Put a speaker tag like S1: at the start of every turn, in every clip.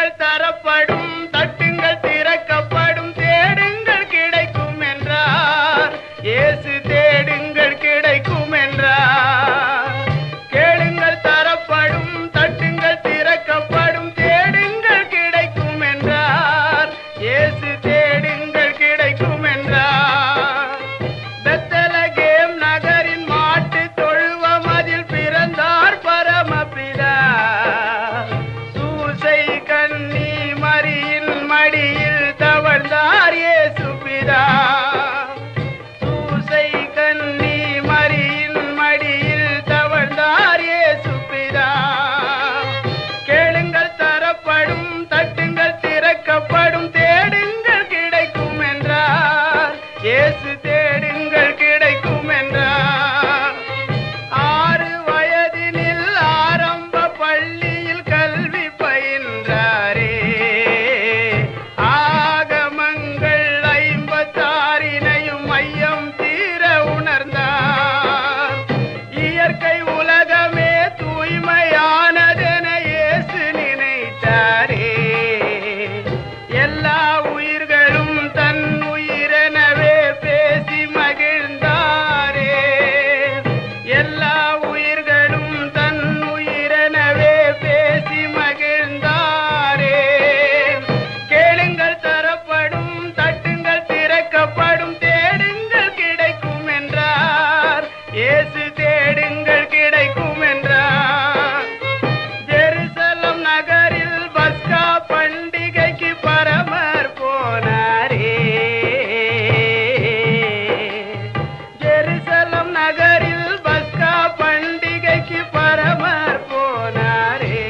S1: கேளுங்கள் தரப்படும், தட்டுங்கள் திறக்கப்படும், தேடுங்கள் கிடைக்கும் என்றார். இயேசு தேடுங்கள் கிடைக்கும் என்றார். கேளுங்கள் தரப்படும், தட்டுங்கள் திறக்கப்படும், தேடுங்கள் கிடைக்கும் என்றார். இயேசு தேடுங்கள் கிடைக்கும் என்றார். பெத்லகேம் நகரின் மாட்டு தொழுவம் அதில் பிறந்தார் பரமபிதா. சூசை கன்னி மரியின் மடியில் தவழ்ந்தார் இயேசு பிதா. சூசை கன்னி மரியின் மடியில் தவழ்ந்தார் இயேசு பிதா. கேளுங்கள் தரப்படும், தட்டுங்கள் திறக்கப்படும், தேடுங்கள் கிடைக்கும் என்றார். இயேசு தேடுங்கள் கிடைக்கும் என்றார். 6 வயதினில் ஆரம்ப பள்ளியில் கல்வி பயின்றாரே. ஆகமங்கள் 56 மையம் தீர உணர்ந்தார். இயற்கை உலகமே தூய்மையானதென இயேசு நினைத்தாரே. எல்லா உயிர்களும் தன் உயிரெனவே பேசி மகிழ்ந்தாரே. எல்லா உயிர்களும் தன் உயிரெனவே பேசி மகிழ்ந்தாரே. கேளுங்கள் தரப்படும், தட்டுங்கள் திறக்கப்படும், தேடுங்கள் கிடைக்கும் என்றார். இயேசு தேடுங்கள் கிடைக்கும் என்றார். ஜெருசலம் நகரில் பஸ்கா பண்டிகைக்கு பரமர் போனாரே. ஜெருசலம் நகரில் பஸ்கா பண்டிகைக்கு பரமர் போனாரே.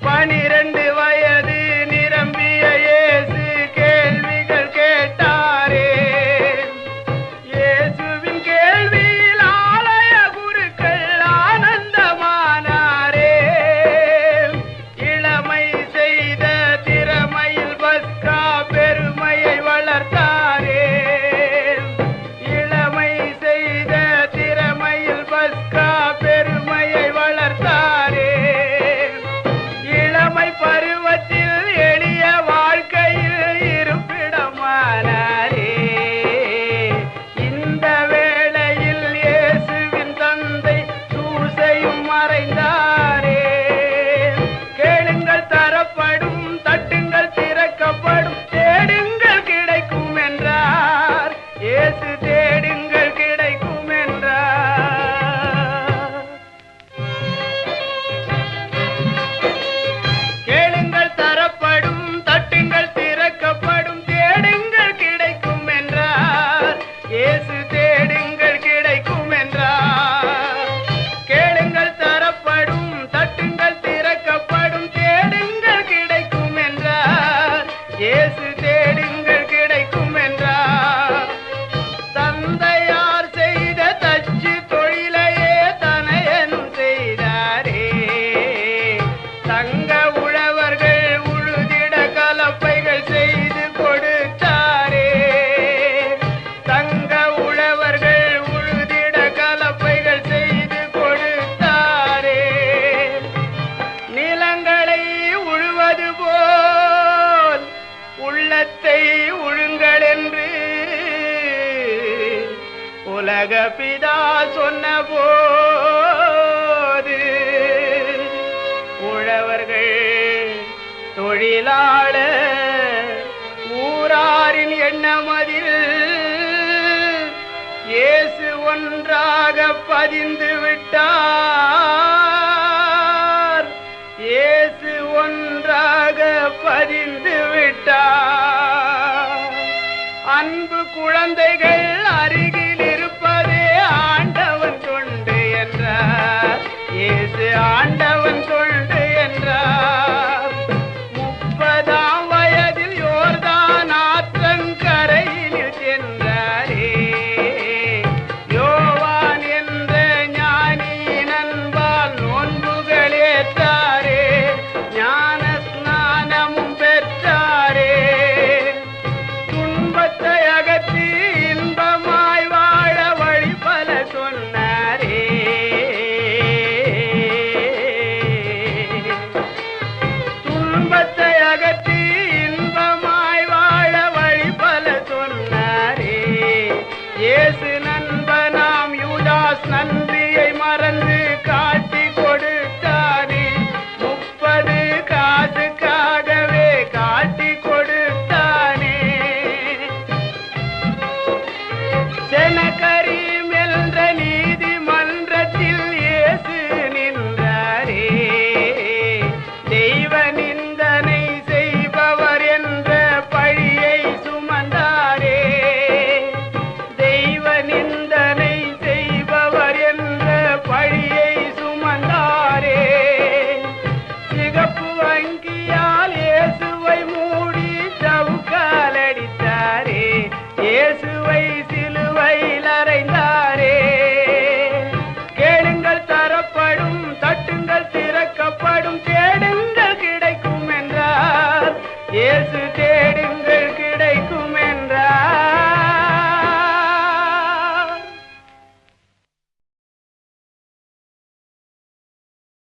S1: 12 வயது நிரம்பிய இயேசு கேள்விகள் கேட்டாரே. இயேசுவின் கேள்வியில் ஆலய குருக்கள் ஆனந்தமானாரே. இளமை செய்த திறமையில் பஸ்கா பெருமையை வளர்த்தாரே. இளமை செய்த திறமையில் பஸ்கா பெருமையை வளர்த்தாரே. இளமை பருவத்தில் எளிய வாழ்க்கையில் இருப்பிடமானாரே. இந்த வேளையில் இயேசுவின் தந்தை சூசையும் மறைந்தாரே. கேளுங்கள் தரப்படும், தட்டுங்கள் திறக்கப்படும், தேடுங்கள் கிடைக்கும் என்றார். இயேசு தேடுங்கள் கிடைக்கும் என்றார். கேளுங்கள் தரப்படும், தட்டுங்கள் திறக்கப்படும், தேடுங்கள் கிடைக்கும் என்றார். இயேசு தேடுங்கள் கிடைக்கும் என்றார். கேளுங்கள் தரப்படும், தட்டுங்கள் திறக்கப்படும், தேடுங்கள் கிடைக்கும் என்றார். இயேசு தேடுங்கள் கிடைக்கும் என்றார். தந்தையார் செய்த தச்சு தொழிலையே தனையனும் செய்தாரே. தங்க உழவர்கள் உழுதிட கலப்பைகள் செய்து கொடுத்தாரே. தங்க உழவர்கள் உழுதிட கலப்பைகள் செய்து கொடுத்தாரே. நிலங்களை உழுவது போல் உள்ளத்தை உழுங்கள் என்று உலக பிதா சொன்னபோது உழவர்கள், தொழிலாளர், ஊராரின் எண்ணமதில் இயேசு ஒன்றாக பதிந்து விட்டார். இயேசு ஒன்றாக பதிந்து விட்டார். அன்பு குழந்தைகள் அருகில் இருப்பதே ஆண்டவன் தொண்டு என்றார். இயேசு ஆண்டவன் தொண்டு என்றார். 30ஆம் வயதில் யோர்தான் ஆற்றங்கரையினில் சென்றாரே. யோவான் என்ற ஞானியின் அன்பால் அங்கியால் இயேசுவை மூடி சவுக்கால் அடித்தாரே, இயேசுவை சிலுவையில் அறைந்தாரே. கேளுங்கள் தரப்படும், தட்டுங்கள் திறக்கப்படும், தேடுங்கள் கிடைக்கும் என்றார். இயேசு தேடு